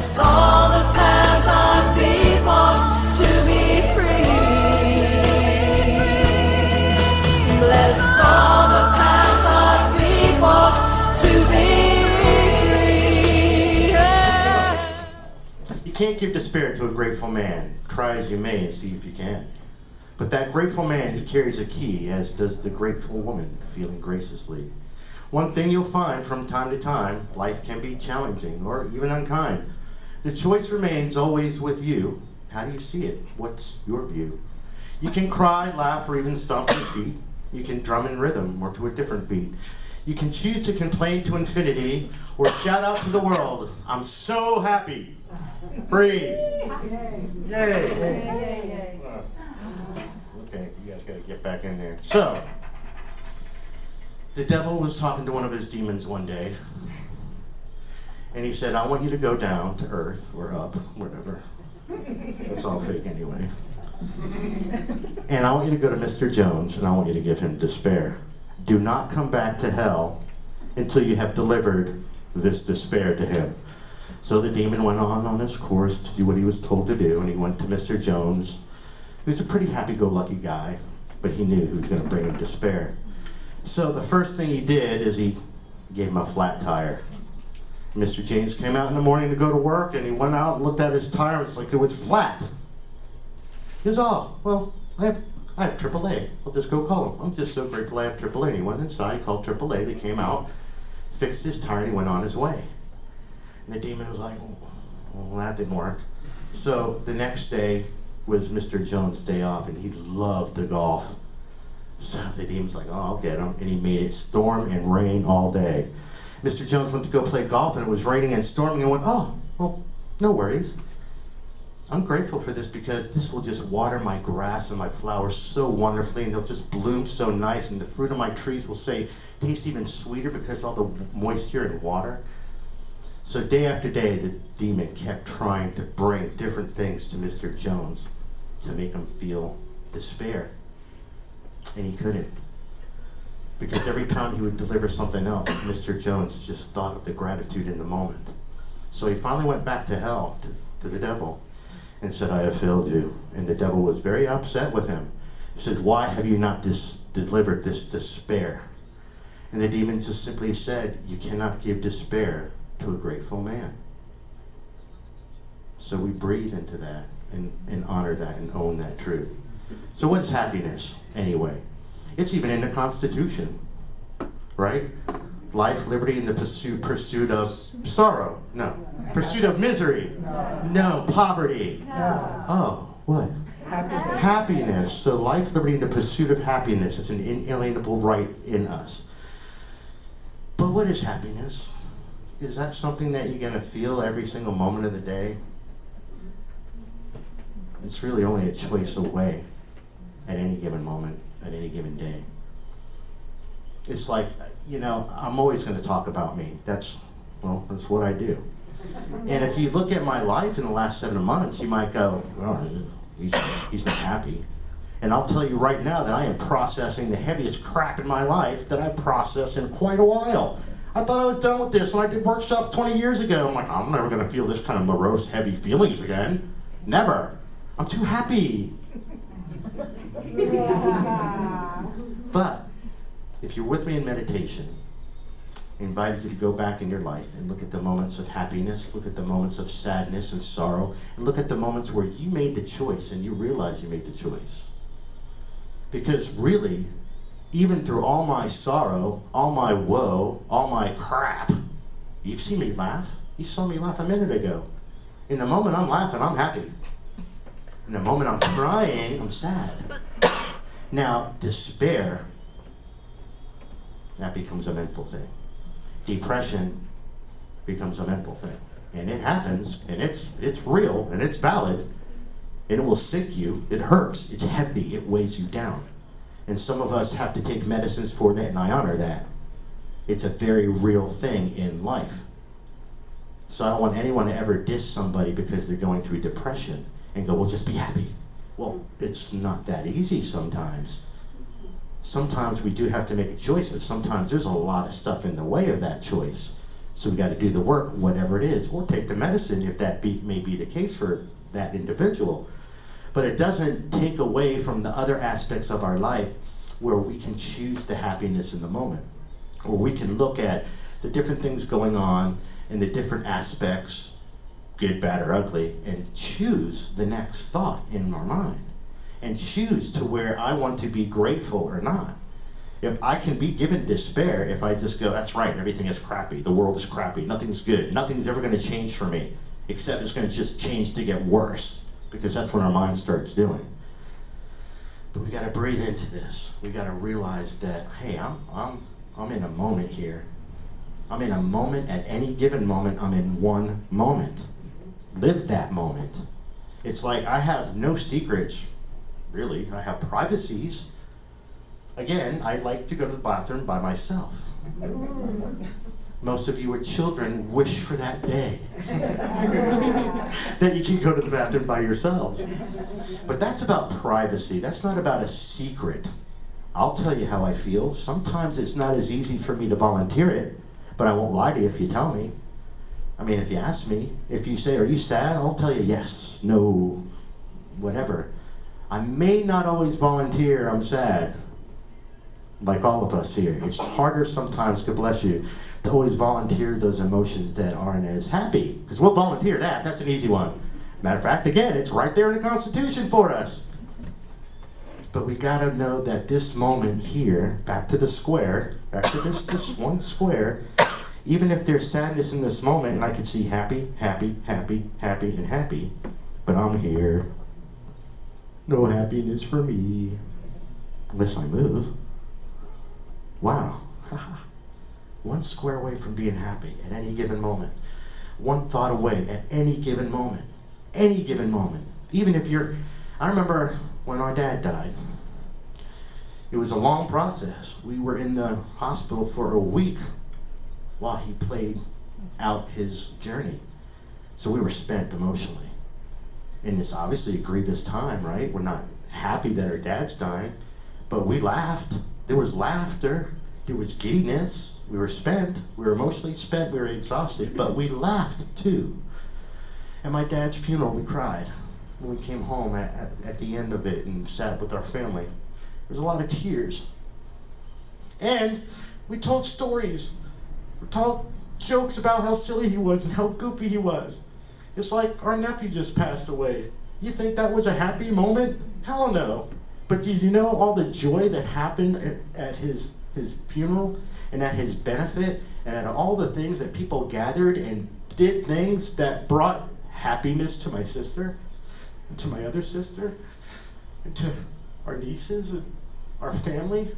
Bless all the paths our feet walk to be free. Bless all the paths our feet walk to be free. Yeah. You can't give despair to a grateful man. Try as you may and see if you can. But that grateful man, he carries a key, as does the grateful woman, feeling graciously. One thing you'll find from time to time, life can be challenging or even unkind. The choice remains always with you. How do you see it? What's your view? You can cry, laugh, or even stomp your feet. You can drum in rhythm or to a different beat. You can choose to complain to infinity or shout out to the world, I'm so happy. Breathe. Yay. Okay, you guys gotta get back in there. So, the devil was talking to one of his demons one day, and he said, I want you to go down to earth, or up, whatever. It's all fake anyway. And I want you to go to Mr. Jones, and I want you to give him despair. Do not come back to hell until you have delivered this despair to him. So the demon went on his course to do what he was told to do, and he went to Mr. Jones, who's a pretty happy-go-lucky guy, but he knew he was going to bring him despair. So the first thing he did is he gave him a flat tire. Mr. James came out in the morning to go to work, and he went out and looked at his tire. It's like it was flat. He goes, oh, well, I have AAA. I'll just go call him. I'm just so grateful I have AAA. And he went inside, he called AAA. They came out, fixed his tire, and he went on his way. And the demon was like, well, that didn't work. So the next day was Mr. Jones' day off, and he loved to golf. So the demon's like, oh, I'll get him. And he made it storm and rain all day. Mr. Jones went to go play golf, and it was raining and storming, and went, oh, well, no worries. I'm grateful for this because this will just water my grass and my flowers so wonderfully, and they'll just bloom so nice, and the fruit of my trees will taste even sweeter because all the moisture and water. So day after day, the demon kept trying to bring different things to Mr. Jones to make him feel despair. And he couldn't. Because every time he would deliver something else, Mr. Jones just thought of the gratitude in the moment. So he finally went back to hell, to the devil, and said, I have failed you. And the devil was very upset with him. He says, why have you not delivered this despair? And the demon just simply said, you cannot give despair to a grateful man. So we breathe into that and honor that and own that truth. So what is happiness anyway? It's even in the Constitution, right? Life, liberty, and the pursuit of sorrow. No. Pursuit of misery. No. Poverty. Oh, what? Happiness. So life, liberty, and the pursuit of happiness is an inalienable right in us. But what is happiness? Is that something that you're going to feel every single moment of the day? It's really only a choice away at any given moment, at any given day. It's like, I'm always going to talk about me. That's what I do. And if you look at my life in the last 7 months, you might go, oh, he's not happy. And I'll tell you right now that I am processing the heaviest crap in my life that I processed in quite a while. I thought I was done with this when I did workshops 20 years ago. I'm like, I'm never going to feel this kind of morose, heavy feelings again. Never. I'm too happy. But if you're with me in meditation, I invited you to go back in your life and look at the moments of happiness, look at the moments of sadness and sorrow, and look at the moments where you made the choice and you realize you made the choice. Because really, even through all my sorrow, all my woe, all my crap, you've seen me laugh. You saw me laugh a minute ago. In the moment I'm laughing, I'm happy. In the moment I'm crying, I'm sad. Now, despair, that becomes a mental thing. Depression becomes a mental thing. And it happens, and it's real, and it's valid, and it will sink you. It hurts, it's heavy, it weighs you down. And some of us have to take medicines for that, and I honor that. It's a very real thing in life. So I don't want anyone to ever diss somebody because they're going through depression and go, well, just be happy. Well, it's not that easy sometimes. Sometimes we do have to make a choice, but sometimes there's a lot of stuff in the way of that choice. So we got to do the work, whatever it is, or take the medicine if that may be the case for that individual. But it doesn't take away from the other aspects of our life where we can choose the happiness in the moment, or we can look at the different things going on and the different aspects, good, bad, or ugly, and choose the next thought in our mind, and choose to where I want to be grateful or not. If I can be given despair, if I just go, that's right, everything is crappy, the world is crappy, nothing's good, nothing's ever going to change for me, except it's going to just change to get worse, because that's what our mind starts doing. But we got to breathe into this. We got to realize that, hey, I'm in a moment here. I'm in a moment. At any given moment, I'm in one moment. Live that moment. It's like I have no secrets, really. I have privacies. Again, I like to go to the bathroom by myself. Most of you with children wish for that day that you can go to the bathroom by yourselves. But that's about privacy. That's not about a secret. I'll tell you how I feel. Sometimes it's not as easy for me to volunteer it, but I won't lie to you if you tell me. I mean, if you ask me, if you say, are you sad? I'll tell you yes, no, whatever. I may not always volunteer I'm sad, like all of us here. It's harder sometimes, God bless you, to always volunteer those emotions that aren't as happy. Because we'll volunteer that. That's an easy one. Matter of fact, again, it's right there in the Constitution for us. But we got to know that this moment here, back to the square, back to this one square, even if there's sadness in this moment, and I can see happy, happy, happy, happy, and happy, but I'm here. No happiness for me. Unless I move. Wow. One square away from being happy at any given moment. One thought away at any given moment. Any given moment. Even if you're... I remember when our dad died. It was a long process. We were in the hospital for a week while he played out his journey. So we were spent emotionally. And it's obviously a grievous time, right? We're not happy that our dad's dying, but we laughed. There was laughter. There was giddiness. We were spent. We were emotionally spent. We were exhausted, but we laughed too. At my dad's funeral, we cried. When we came home at the end of it and sat with our family, there was a lot of tears. And we told stories. We told jokes about how silly he was and how goofy he was. It's like our nephew just passed away. You think that was a happy moment? Hell no. But did you know all the joy that happened at his funeral and at his benefit and at all the things that people gathered and did things that brought happiness to my sister and to my other sister and to our nieces and our family?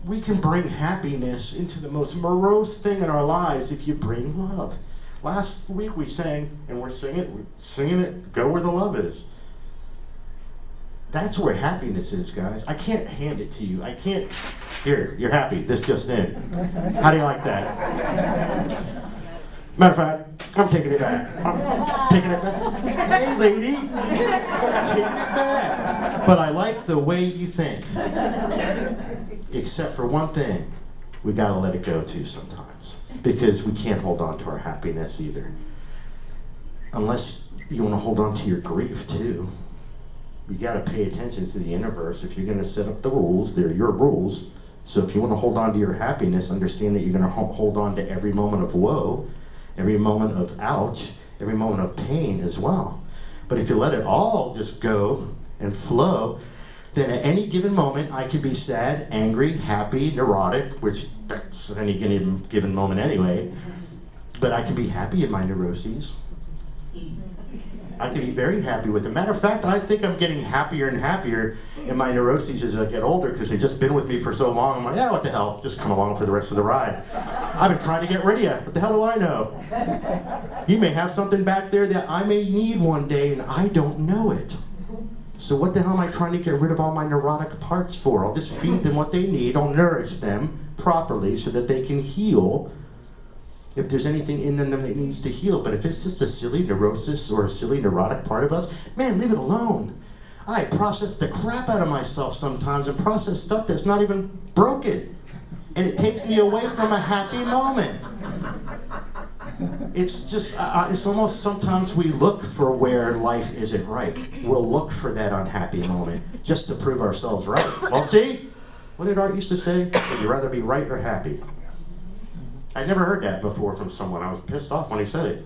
We can bring happiness into the most morose thing in our lives if you bring love. Last week we sang, and we're singing it, go where the love is. That's where happiness is, guys. I can't hand it to you. I can't, here, you're happy, this just in. How do you like that? Matter of fact, I'm taking it back. I'm taking it back. Hey, lady, I'm taking it back. But I like the way you think. Except for one thing, we gotta let it go too sometimes. Because we can't hold on to our happiness either. Unless you wanna hold on to your grief too. You gotta pay attention to the universe. If you're gonna set up the rules, they're your rules. So if you wanna hold on to your happiness, understand that you're gonna hold on to every moment of woe, every moment of ouch, every moment of pain as well. But if you let it all just go and flow, then at any given moment, I could be sad, angry, happy, neurotic, which that's any given moment anyway. But I can be happy in my neuroses. I can be very happy with it. Matter of fact, I think I'm getting happier and happier in my neuroses as I get older because they've just been with me for so long. I'm like, yeah, what the hell? Just come along for the rest of the ride. I've been trying to get rid of you. What the hell do I know? You may have something back there that I may need one day and I don't know it. So what the hell am I trying to get rid of all my neurotic parts for? I'll just feed them what they need. I'll nourish them properly so that they can heal if there's anything in them that needs to heal. But if it's just a silly neurosis or a silly neurotic part of us, man, leave it alone. I process the crap out of myself sometimes and process stuff that's not even broken. And it takes me away from a happy moment. It's just, it's almost sometimes we look for where life isn't right. We'll look for that unhappy moment just to prove ourselves right. Well, see, what did Art used to say? Would you rather be right or happy? I never heard that before from someone. I was pissed off when he said it.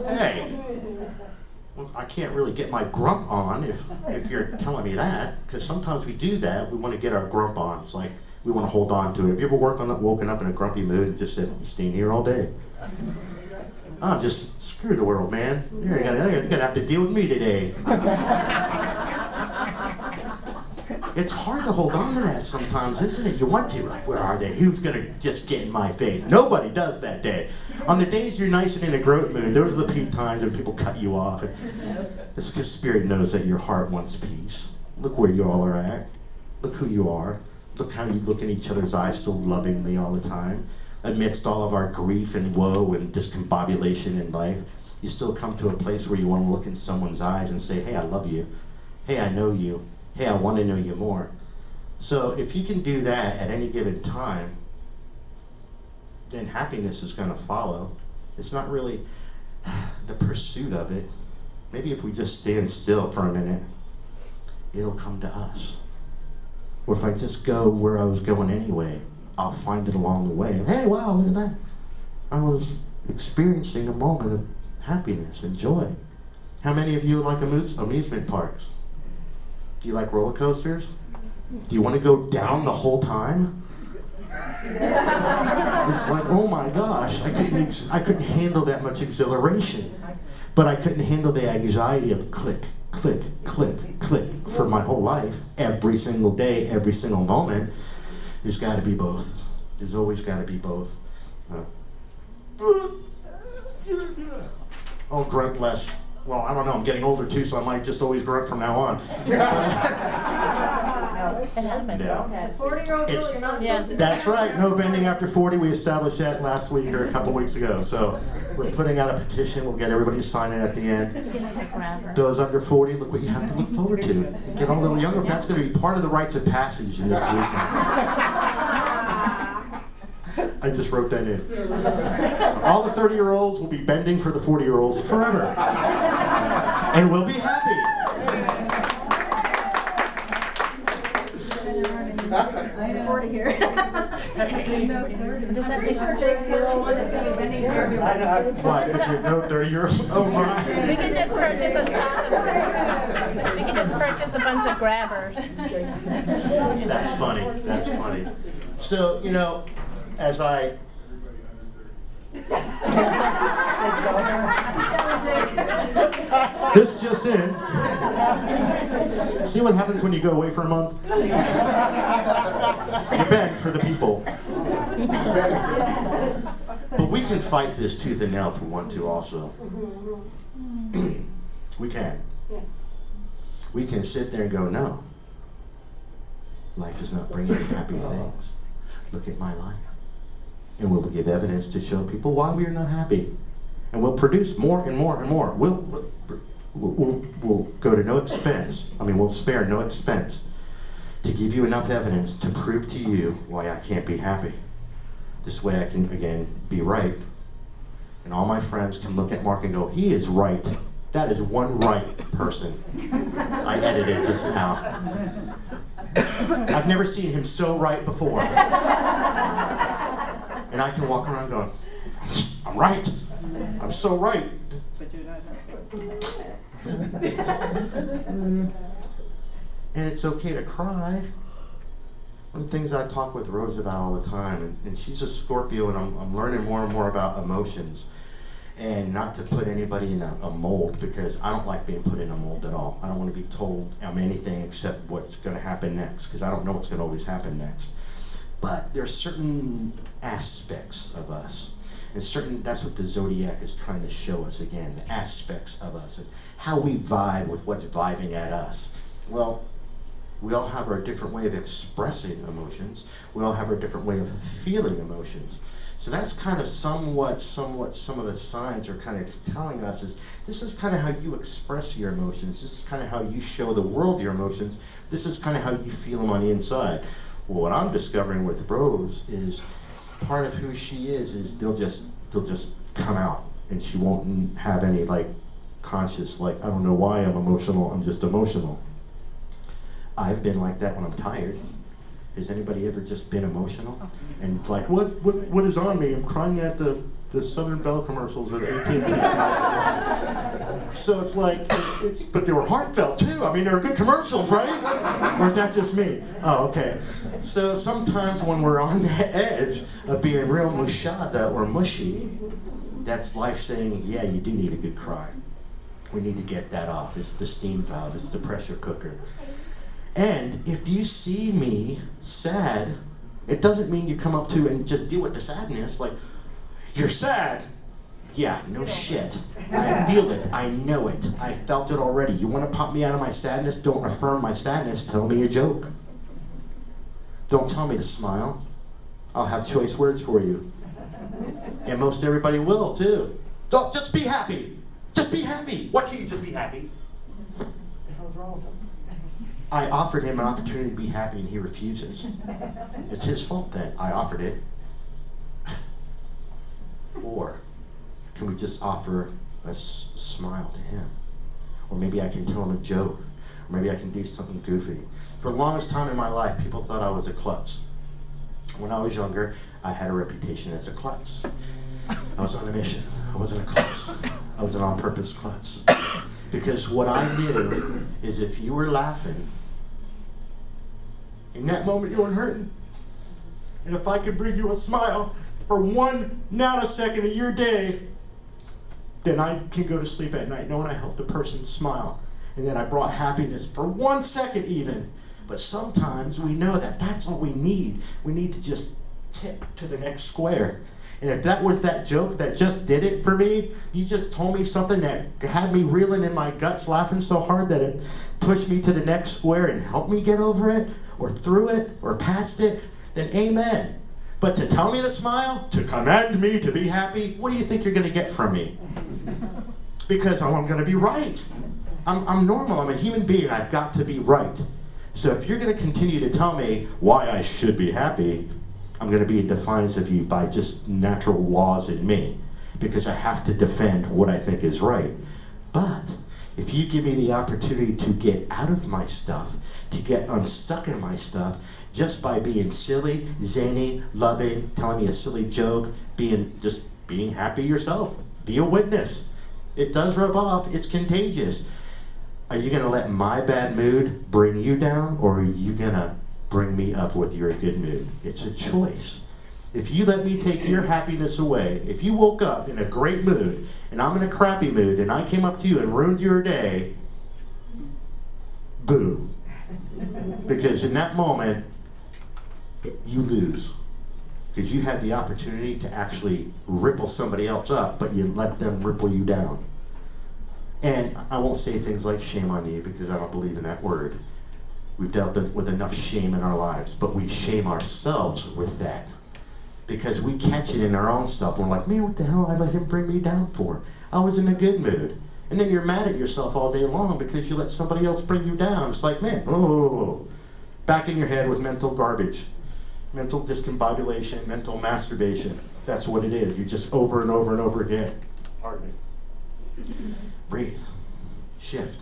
Hey, well, I can't really get my grump on if you're telling me that, because sometimes we do that. We want to get our grump on. It's like we want to hold on to it. Have you ever woken up in a grumpy mood and just said, "I'm staying here all day"? Oh, just screw the world, man. You're gonna have to deal with me today. It's hard to hold on to that sometimes, isn't it? You want to, like, where are they? Who's gonna just get in my face? Nobody does that day. On the days you're nice and in a growth mood, those are the peak times when people cut you off. And it's because Spirit knows that your heart wants peace. Look where you all are at. Look who you are. Look how you look in each other's eyes so lovingly all the time. Amidst all of our grief and woe and discombobulation in life, you still come to a place where you want to look in someone's eyes and say, "Hey, I love you. Hey, I know you. Hey, I want to know you more." So if you can do that at any given time, then happiness is going to follow. It's not really the pursuit of it. Maybe if we just stand still for a minute, it'll come to us. Or if I just go where I was going anyway, I'll find it along the way. Hey, wow, look at that. I was experiencing a moment of happiness and joy. How many of you like amusement parks? Do you like roller coasters? Do you want to go down the whole time? It's like, oh my gosh, I couldn't handle that much exhilaration. But I couldn't handle the anxiety of click, click, click, click for my whole life. Every single day, every single moment. There's got to be both. There's always got to be both. Oh, grunt less. Well, I don't know, I'm getting older too, so I might just always grunt from now on. Yeah. 40-year-old girl, you're not supposed to. That's right, no bending after 40. We established that last week or a couple weeks ago. So we're putting out a petition. We'll get everybody to sign it at the end. Those under 40, look what you have to look forward to. Get a little younger. That's going to be part of the rites of passage in this weekend. I just wrote that in. So all the 30-year-olds will be bending for the 40-year-olds forever. And we'll be happy. 40 here. Be sure Jake's the only one that's going to be bending for everyone. What, is your no 30-year-olds? Oh my. We can just purchase a bunch of grabbers. That's funny. That's funny. So, you know, as I this just in. See what happens when you go away for a month? You beg for the people. But we can fight this tooth and nail if we want to also. We can. We can sit there and go, no. Life is not bringing me happy things. Look at my life. And we'll give evidence to show people why we are not happy. And we'll produce more and more and more. We'll go to no expense. I mean, we'll spare no expense to give you enough evidence to prove to you why I can't be happy. This way I can, again, be right. And all my friends can look at Mark and go, he is right. That is one right person. I edited just now. I've never seen him so right before. And I can walk around going, I'm right. I'm so right. But you're not And it's okay to cry. One of the things I talk with Rose about all the time, and she's a Scorpio, and I'm learning more and more about emotions. And not to put anybody in a mold, because I don't like being put in a mold at all. I don't want to be told I'm anything except what's going to happen next, because I don't know what's going to always happen next. But there's certain aspects of us, and that's what the Zodiac is trying to show us again, the aspects of us, and how we vibe with what's vibing at us. Well, we all have our different way of expressing emotions. We all have our different way of feeling emotions. So that's kind of somewhat some of the signs are kind of telling us is this is kind of how you express your emotions. This is kind of how you show the world your emotions. This is kind of how you feel them on the inside. Well, what I'm discovering with Rose is part of who she is they'll just come out, and she won't have any like conscious, like, I don't know why I'm emotional, I'm just emotional. I've been like that when I'm tired. Has anybody ever just been emotional? And it's like, what is on me? I'm crying at the Southern Bell commercials or the AT&T. So it's like, but they were heartfelt too. I mean, they were good commercials, right? Or is that just me? Oh, okay. So sometimes when we're on the edge of being real mushada or mushy, that's life saying, yeah, you do need a good cry. We need to get that off. It's the steam valve, it's the pressure cooker. And if you see me sad, it doesn't mean you come up to and just deal with the sadness. Like, you're sad. Yeah, no shit. I feel it. I know it. I felt it already. You want to pop me out of my sadness? Don't affirm my sadness. Tell me a joke. Don't tell me to smile. I'll have choice words for you. And most everybody will, too. Don't just be happy. Just be happy. Why can't you just be happy? What the hell's wrong with them? I offered him an opportunity to be happy and he refuses. It's his fault then. I offered it. Or can we just offer a smile to him? Or maybe I can tell him a joke. Or maybe I can do something goofy. For the longest time in my life, people thought I was a klutz. When I was younger, I had a reputation as a klutz. I was on a mission. I wasn't a klutz. I was an on-purpose klutz. Because what I knew is if you were laughing, in that moment you weren't hurting. And if I could bring you a smile for 1 nanosecond of your day, then I can go to sleep at night knowing I helped the person smile. And then I brought happiness for 1 second even. But sometimes we know that that's all we need. We need to just tip to the next square. And if that was that joke that just did it for me, you just told me something that had me reeling in my guts, laughing so hard that it pushed me to the next square and helped me get over it, or through it, or past it, then amen. But to tell me to smile, to command me to be happy, what do you think you're going to get from me? Because I'm going to be right. I'm normal. I'm a human being. I've got to be right. So if you're going to continue to tell me why I should be happy, I'm going to be in defiance of you by just natural laws in me, because I have to defend what I think is right. But if you give me the opportunity to get out of my stuff, to get unstuck in my stuff, just by being silly, zany, loving, telling me a silly joke, just being happy yourself, be a witness. It does rub off, it's contagious. Are you going to let my bad mood bring you down, or are you going to bring me up with your good mood? It's a choice. If you let me take your happiness away, if you woke up in a great mood and I'm in a crappy mood and I came up to you and ruined your day, boo. Because in that moment, you lose. Because you had the opportunity to actually ripple somebody else up, but you let them ripple you down. And I won't say things like shame on you, because I don't believe in that word. We've dealt with enough shame in our lives, but we shame ourselves with that. Because we catch it in our own self, and we're like, man, what the hell I let him bring me down for? I was in a good mood. And then you're mad at yourself all day long because you let somebody else bring you down. It's like, man, oh, back in your head with mental garbage. Mental discombobulation, mental masturbation. That's what it is. You just over and over and over again. Pardon me. Breathe. Shift.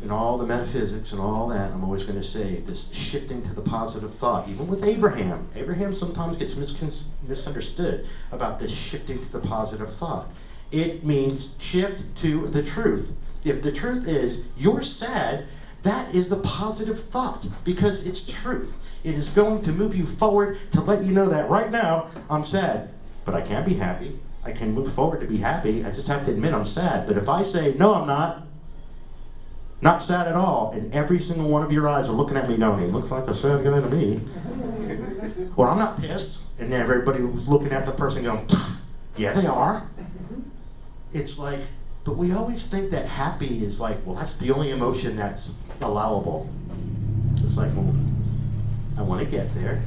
In all the metaphysics and all that, I'm always going to say this shifting to the positive thought. Even with Abraham. Abraham sometimes gets misunderstood about this shifting to the positive thought. It means shift to the truth. If the truth is you're sad, that is the positive thought, because it's truth. It is going to move you forward to let you know that right now I'm sad, but I can be happy. I can move forward to be happy. I just have to admit I'm sad. But if I say, no, I'm not sad at all, and every single one of your eyes are looking at me going, he looks like a sad guy to me. Or I'm not pissed, and then everybody was looking at the person going, yeah, they are. It's like, but we always think that happy is like, well, that's the only emotion that's allowable. It's like, well, I want to get there.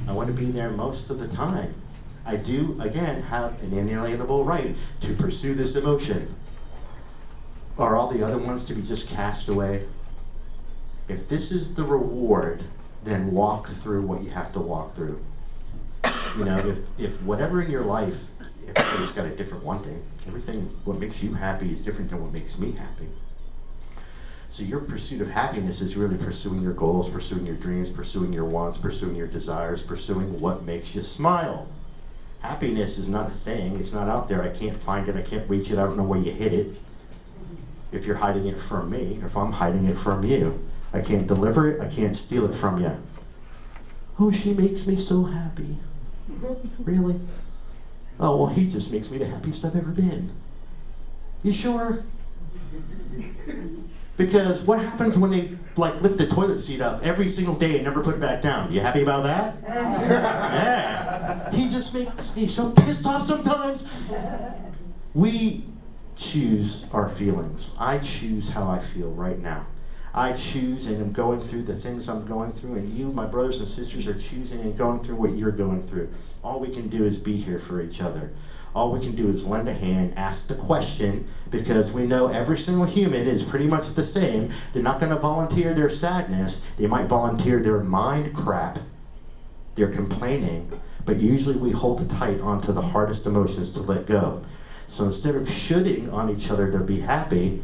I want to be there most of the time. I do, again, have an inalienable right to pursue this emotion. Are all the other ones to be just cast away? If this is the reward, then walk through what you have to walk through. You know, if whatever in your life, everybody's got a different wanting. Everything, what makes you happy is different than what makes me happy. So your pursuit of happiness is really pursuing your goals, pursuing your dreams, pursuing your wants, pursuing your desires, pursuing what makes you smile. Happiness is not a thing. It's not out there. I can't find it. I can't reach it. I don't know where you hid it. If you're hiding it from me, or if I'm hiding it from you, I can't deliver it. I can't steal it from you. Oh, she makes me so happy. Really? Oh, well, he just makes me the happiest I've ever been. You sure? Because what happens when they lift the toilet seat up every single day and never put it back down? You happy about that? Yeah. He just makes me so pissed off sometimes. We choose our feelings. I choose how I feel right now. I choose and am going through the things I'm going through, and you, my brothers and sisters, are choosing and going through what you're going through. All we can do is be here for each other. All we can do is lend a hand, ask the question, because we know every single human is pretty much the same. They're not going to volunteer their sadness. They might volunteer their mind crap, their complaining, but usually we hold tight onto the hardest emotions to let go. So instead of shooting on each other to be happy,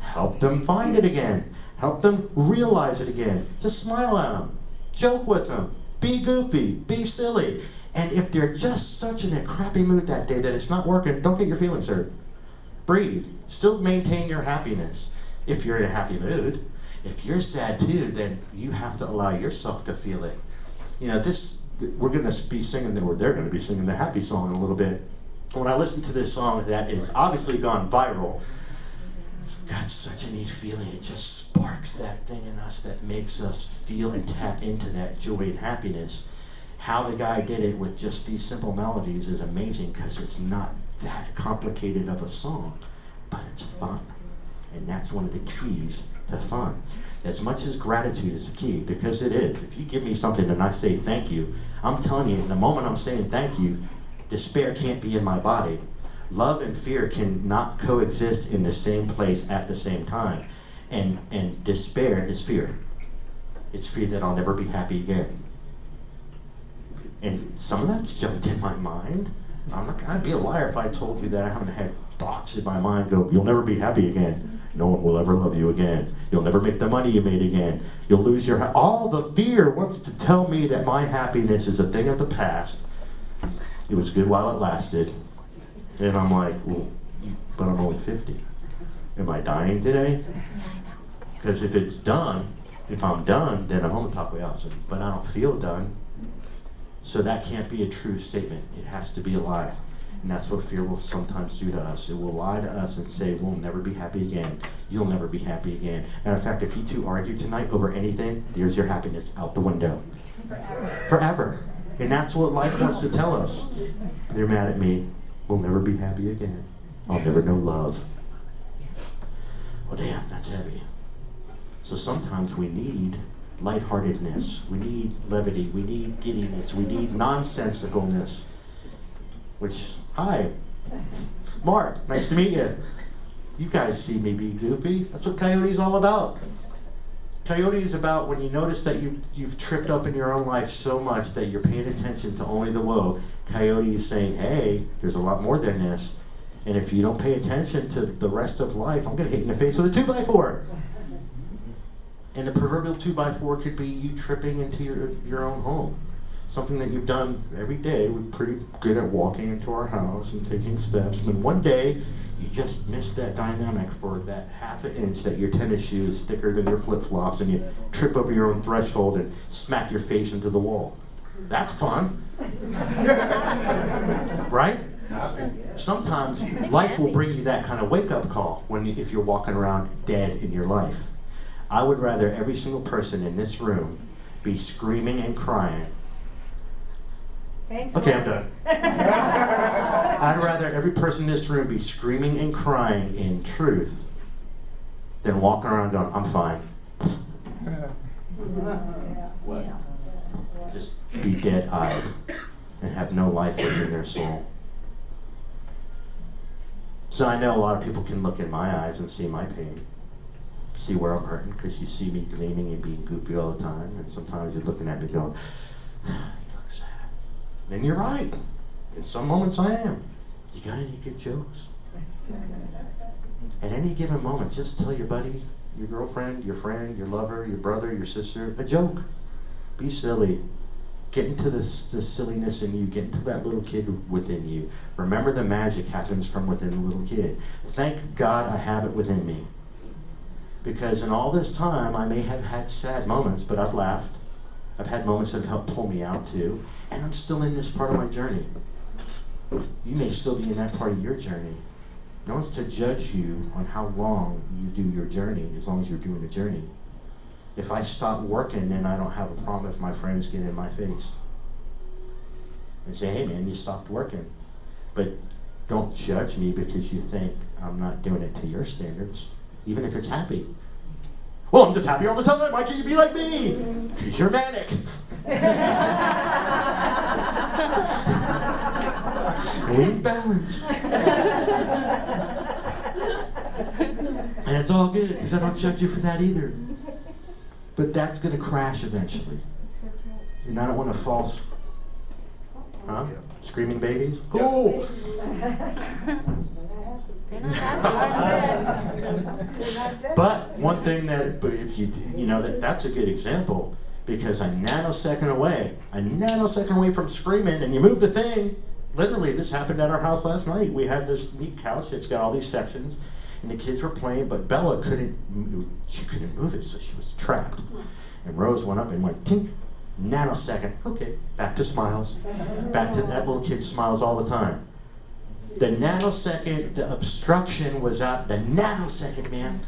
help them find it again. Help them realize it again. Just smile at them. Joke with them. Be goofy. Be silly. And if they're just such in a crappy mood that day that it's not working, don't get your feelings hurt. Breathe. Still maintain your happiness if you're in a happy mood. If you're sad too, then you have to allow yourself to feel it. You know, we're going to be singing, or they're going to be singing the happy song in a little bit. When I listen to this song that is obviously gone viral, it's got such a neat feeling. It just sparks that thing in us that makes us feel and tap into that joy and happiness. How the guy did it with just these simple melodies is amazing, because it's not that complicated of a song, but it's fun. And that's one of the keys to fun. As much as gratitude is the key, because it is. If you give me something and I say thank you, I'm telling you, in the moment I'm saying thank you, despair can't be in my body. Love and fear cannot coexist in the same place at the same time. And despair is fear. It's fear that I'll never be happy again. And some of that's jumped in my mind. I'd be a liar if I told you that I haven't had thoughts in my mind go, you'll never be happy again. No one will ever love you again. You'll never make the money you made again. You'll lose your all the fear wants to tell me that my happiness is a thing of the past. It was good while it lasted. And I'm like, well, but I'm only 50. Am I dying today? Because if it's done, if I'm done, then I'm home top way awesome. But I don't feel done. So that can't be a true statement. It has to be a lie. And that's what fear will sometimes do to us. It will lie to us and say, we'll never be happy again. You'll never be happy again. Matter of fact, if you two argue tonight over anything, there's your happiness out the window. Forever. Forever. And that's what life wants to tell us. They're mad at me. We'll never be happy again. I'll never know love. Well, damn, that's heavy. So sometimes we need lightheartedness. We need levity. We need giddiness. We need nonsensicalness. Which, hi, Mark, nice to meet you. You guys see me be goofy. That's what Coyote's all about. Coyote is about when you notice that you've tripped up in your own life so much that you're paying attention to only the woe. Coyote is saying, hey, there's a lot more than this. And if you don't pay attention to the rest of life, I'm going to hit you in the face with a 2x4. And the proverbial 2x4 could be you tripping into your own home. Something that you've done every day. We're pretty good at walking into our house and taking steps. And one day, you just missed that dynamic for that half an inch that your tennis shoe is thicker than your flip-flops, and you trip over your own threshold and smack your face into the wall. That's fun. Right? Sometimes life will bring you that kind of wake-up call if you're walking around dead in your life. I would rather every single person in this room be screaming and crying. Thanks, Okay, I'm done. I'd rather every person in this room be screaming and crying in truth than walking around going, I'm fine. What? Just be dead-eyed and have no life within their soul. So I know a lot of people can look in my eyes and see my pain, see where I'm hurting, because you see me gleaming and being goofy all the time, and sometimes you're looking at me going, you look sad. And you're right. In some moments I am. You got any good jokes? At any given moment, just tell your buddy, your girlfriend, your friend, your lover, your brother, your sister, a joke. Be silly. Get into the silliness in you. Get into that little kid within you. Remember, the magic happens from within the little kid. Thank God I have it within me. Because in all this time, I may have had sad moments, but I've laughed. I've had moments that have helped pull me out too. And I'm still in this part of my journey. You may still be in that part of your journey. No one's to judge you on how long you do your journey, as long as you're doing the journey. If I stop working, then I don't have a problem if my friends get in my face and say, hey man, you stopped working. But don't judge me because you think I'm not doing it to your standards, even if it's happy. Well, I'm just happy all the time. Why can't you be like me? Because you're manic. And we need balance. And it's all good, because I don't judge you for that either. But that's going to crash eventually. And I don't want to false... Huh? Screaming babies? Cool! But one thing that, but if you know, that's a good example, because a nanosecond away from screaming, and you move the thing. Literally, this happened at our house last night. We had this neat couch that's got all these sections, and the kids were playing, but Bella couldn't move it, so she was trapped. And Rose went up and went, tink, nanosecond. Okay, back to smiles. Back to that little kid smiles all the time. The nanosecond, the obstruction was out. The nanosecond, man.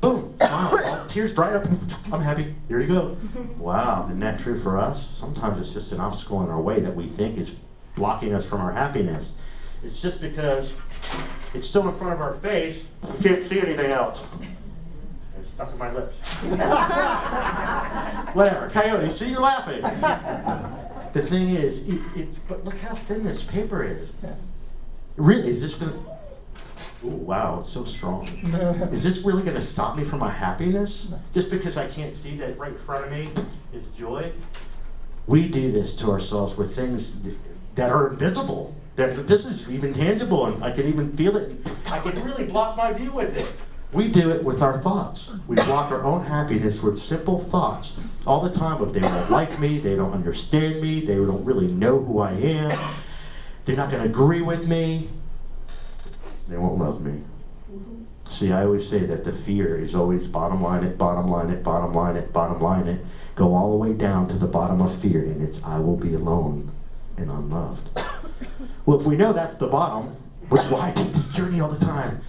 Boom, smile. All tears dried up. I'm happy. Here you go. Wow, isn't that true for us? Sometimes it's just an obstacle in our way that we think is blocking us from our happiness. It's just because it's still in front of our face, we can't see anything else. It's stuck in my lips. Whatever, coyote, see, you're laughing. The thing is, but look how thin this paper is. Really, is this gonna, oh wow, it's so strong. Is this really gonna stop me from my happiness? Just because I can't see that right in front of me is joy? We do this to ourselves with things that are invisible. That this is even tangible, and I can even feel it. I can really block my view with it. We do it with our thoughts. We block our own happiness with simple thoughts all the time. But they don't like me, they don't understand me, they don't really know who I am, they're not going to agree with me, they won't love me. See, I always say that the fear is always bottom line it, bottom line it, bottom line it, bottom line it. Go all the way down to the bottom of fear, and it's I will be alone and unloved. Well, if we know that's the bottom, why take this journey all the time?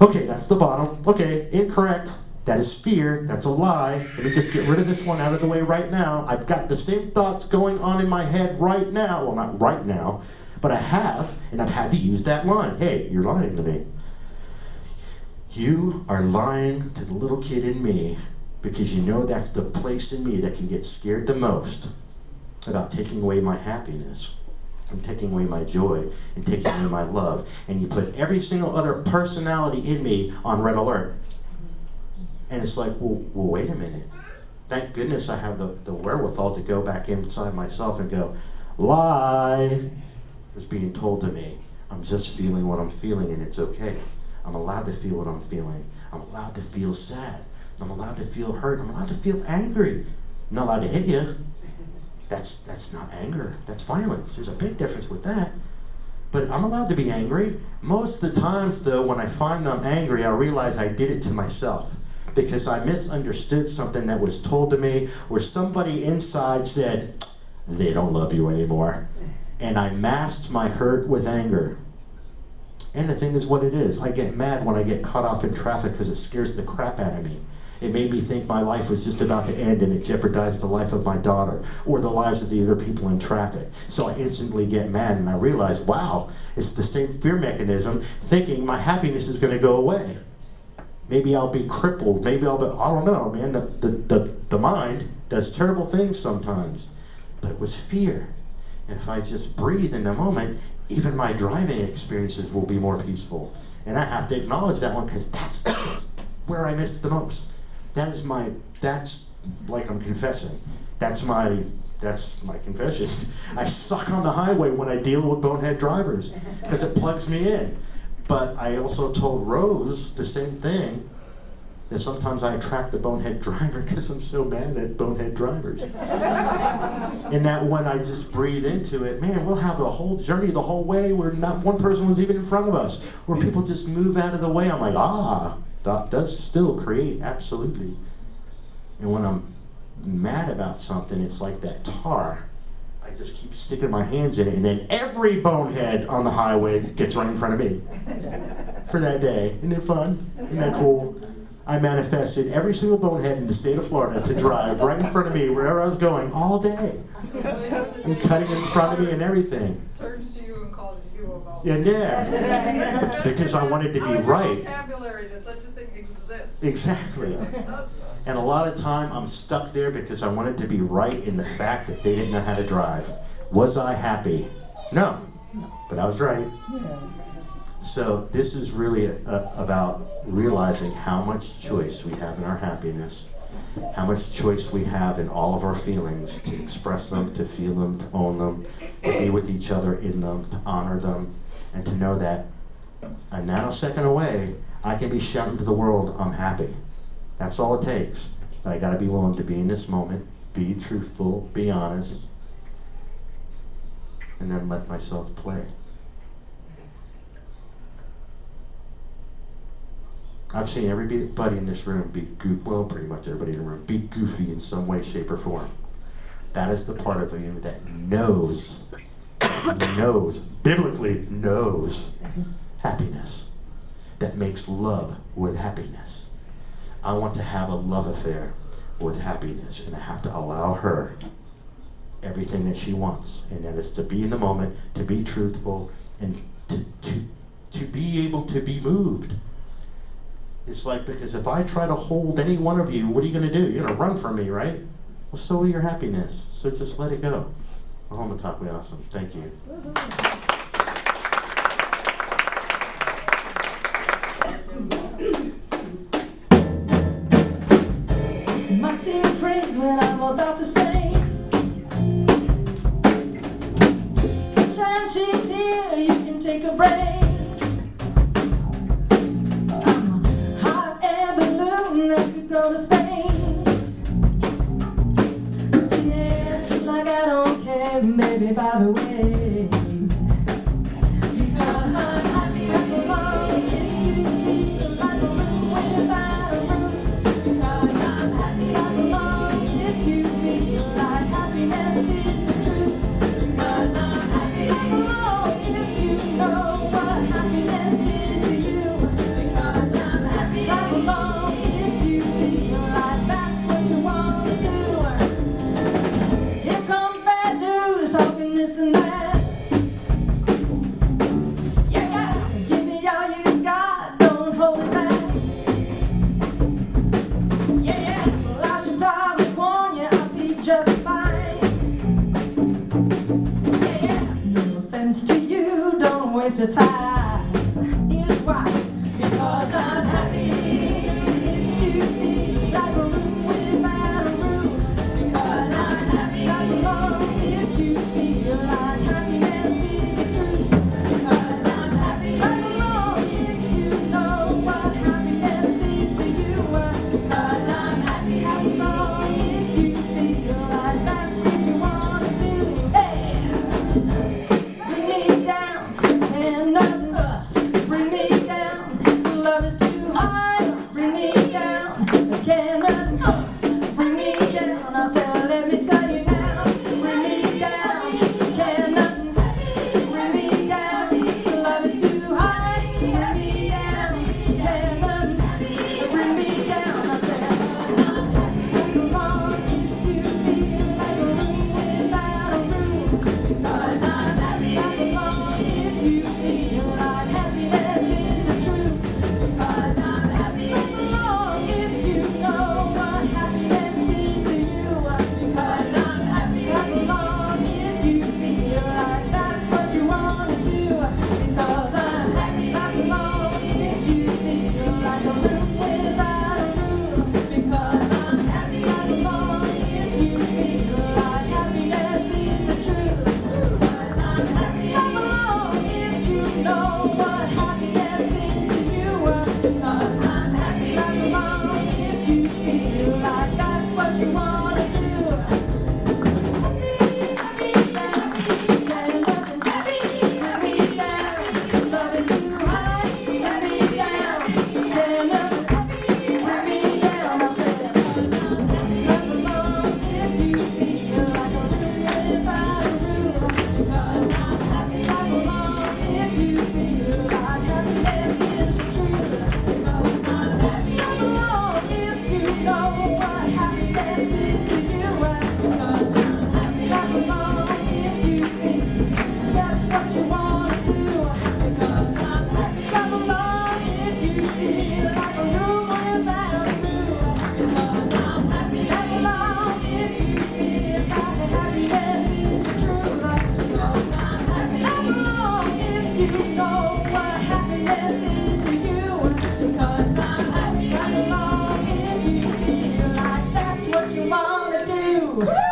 Okay, that's the bottom. Okay, incorrect. That is fear. That's a lie. Let me just get rid of this one out of the way right now. I've got the same thoughts going on in my head right now. Well, not right now, but I have, and I've had to use that line. Hey, you're lying to me. You are lying to the little kid in me because you know that's the place in me that can get scared the most about taking away my happiness and taking away my joy and taking away my love. And you put every single other personality in me on red alert. And it's like, well wait a minute. Thank goodness I have the wherewithal to go back inside myself and go, lie is being told to me. I'm just feeling what I'm feeling, and it's okay. I'm allowed to feel what I'm feeling. I'm allowed to feel sad. I'm allowed to feel hurt. I'm allowed to feel angry. I'm not allowed to hit you. That's not anger. That's violence. There's a big difference with that. But I'm allowed to be angry. Most of the times, though, when I find I'm angry, I realize I did it to myself because I misunderstood something that was told to me, or somebody inside said, they don't love you anymore. And I masked my hurt with anger. And the thing is what it is. I get mad when I get caught off in traffic because it scares the crap out of me. It made me think my life was just about to end, and it jeopardized the life of my daughter or the lives of the other people in traffic. So I instantly get mad, and I realize, wow, it's the same fear mechanism, thinking my happiness is going to go away. Maybe I'll be crippled. Maybe I'll be, I don't know, man. The mind does terrible things sometimes. But it was fear. And if I just breathe in the moment, even my driving experiences will be more peaceful. And I have to acknowledge that one because that's where I missed the most. That's like I'm confessing. That's my That's my confession. I suck on the highway when I deal with bonehead drivers because it plugs me in. But I also told Rose the same thing, that sometimes I attract the bonehead driver because I'm so mad at bonehead drivers. And that when I just breathe into it, man, we'll have a whole journey the whole way where not one person was even in front of us, where people just move out of the way. I'm like, that does still create, absolutely. And when I'm mad about something, it's like that tar. I just keep sticking my hands in it, and then every bonehead on the highway gets right in front of me for that day. Isn't it fun? Isn't that cool? I manifested every single bonehead in the state of Florida to drive right in front of me wherever I was going all day. And cutting in front of me and everything. Turns to you and calls you about Yeah. Because I wanted to be right. Vocabulary that such a thing exists. Exactly. And a lot of time I'm stuck there because I wanted to be right in the fact that they didn't know how to drive. Was I happy? No. But I was right. So this is really about realizing how much choice we have in our happiness, how much choice we have in all of our feelings, to express them, to feel them, to own them, to be with each other in them, to honor them, and to know that a nanosecond away, I can be shouting to the world, I'm happy. That's all it takes. But I gotta be willing to be in this moment, be truthful, be honest, and then let myself play. I've seen everybody in this room be pretty much everybody in the room, be goofy in some way, shape, or form. That is the part of you that knows, biblically knows happiness, that makes love with happiness. I want to have a love affair with happiness, and I have to allow her everything that she wants, and that is to be in the moment, to be truthful, and to be able to be moved. It's like, because if I try to hold any one of you, what are you going to do? You're going to run from me, right? Well, so will your happiness. So just let it go. Mahoma Talk, awesome. Thank you. My tear praise when I'm about to sing. Sunshine, she's here, you can take a break. Go to space. Yeah, like I don't care, maybe by the way. Because I'm happy I belong if you feel like a room without a roof. Because I'm happy I belong if you feel like happiness is the truth. Because I'm happy I belong if you know what happiness is to you. Because I'm happy I belong. Your time. Here's why. Because I'm happy if you feel like a room without a roof. Because I'm happy I belong if you feel like happiness is the truth. Because I'm happy I belong if you know what happiness is to you. Because I'm happy I belong if you feel like that's what you want to do. Hey! Bring me down and nothing Woo!